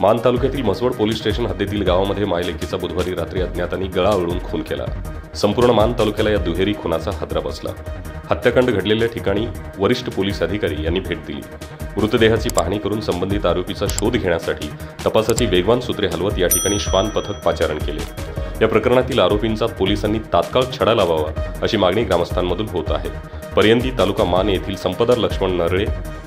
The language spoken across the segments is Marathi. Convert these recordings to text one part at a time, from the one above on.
मान तालुक्यातील म्हसवड पोलीस स्टेशन हद्दीतील गावामध्ये मायलेकीचा बुधवारी रात्री अज्ञातांनी गळा आवळून खून केला। संपूर्ण मान तालुक्याला या दुहेरी खुनाचा हादरा बसला। हत्याकांड घडलेल्या ठिकाणी वरिष्ठ पोलीस अधिकारी यांनी भेट दिली। मृतदेहाची पाहणी करून संबंधित आरोपीचा शोध घेण्यासाठी तपासाची वेगवान सूत्रे हलवत या ठिकाणी श्वान पथक पाचारण केले। या प्रकरणातील आरोपींचा पोलिसांनी तात्काळ छडा लावावा अशी मागणी ग्रामस्थांमधून होत आहे। पर्यंती तालुका मान येथील संपदार लक्ष्मण नरळे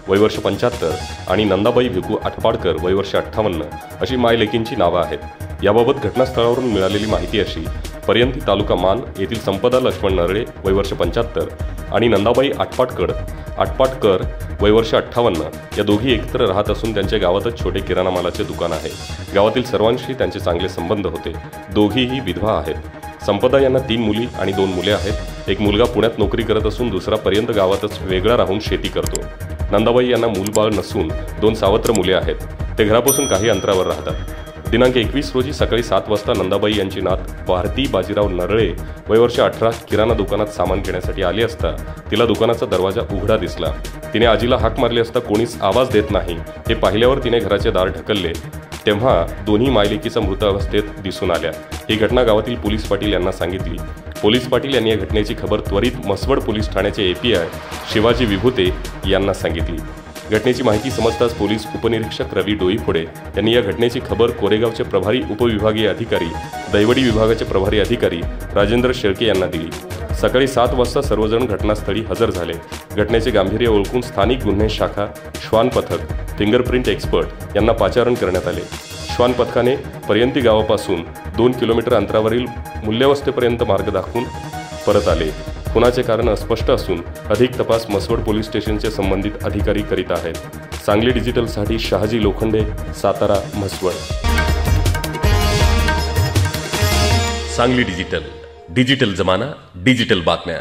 वय वर्ष 75 आणि नंदाबाई भिकू आटपाडकर वय वर्ष 58 अशी मायलेकींची नावं आहेत। याबाबत घटनास्थळावरून मिळालेली माहिती अशी, पर्यंती तालुका मान येथील संपदा लक्ष्मण नरळे वय वर्ष 75 आणि नंदाबाई आटपाडकर वय वर्ष 58 या दोघी एकत्र राहत असून त्यांच्या गावातच छोटे किराणा मालाचे दुकान आहे। गावातील सर्वांशी त्यांचे चांगले संबंध होते। दोघीही विधवा आहेत। संपदा यांना 3 मुली आणि 2 मुले आहेत। एक मुलगा पुण्यात नोकरी करत असून दुसरा पर्यंत गावातच वेगळा राहून शेती करतो। नंदाबाई यांना मूलबाळ नसून 2 सावत्र मुले आहेत। ते घरापासून काही अंतरावर राहतात। दिनांक 21 रोजी सकाळी 7 वाजता नंदाबाई यांची नात भारती बाजीराव नरळे वय वर्ष 18 किराणा दुकानात सामान घेण्यासाठी आली असता तिला दुकानाचा दरवाजा उघडा दिसला। तिने आजीला हाक मारली असता कोणीच आवाज देत नाही हे पाहिल्यावर तिने घराचे दार ढकलले, तेव्हा दोन्ही मायलेकीचा मृत अवस्थेत दिसून आल्या। ही घटना गावातील पोलीस पाटील यांना सांगितली। पोलीस पाटील यांनी या घटनेची खबर त्वरित म्हसवड पोलीस ठाण्याचे एपीआय शिवाजी विभूते यांना सांगितली। घटनेची माहिती समजताच पोलीस उपनिरीक्षक रवी डोईफोडे यांनी या घटनेची खबर कोरेगावचे प्रभारी उपविभागीय अधिकारी, दैवडी विभागाचे प्रभारी अधिकारी राजेंद्र शेळके यांना दिली। सकाळी 7 वाजता सर्वजण घटनास्थळी हजर झाले। घटनेचे गांभीर्य ओळखून स्थानिक गुन्हे शाखा, श्वान पथक, फिंगरप्रिंट एक्सपर्ट यांना पाचारण करण्यात आले। श्वान पथकाने पर्यंती गावापासून 2 किलोमीटर अंतरावरील मूल्यवस्थेपर्यंत मार्ग दाखवून परत आले। खुनाचे कारण अस्पष्ट असून अधिक तपास म्हसवड पोलीस स्टेशनचे संबंधित अधिकारी करीत आहेत। सांगली डिजिटलसाठी शहाजी लोखंडे, सातारा, म्हसवड। सांगली डिजिटल, डिजिटल जमाना, डिजिटल बातम्या।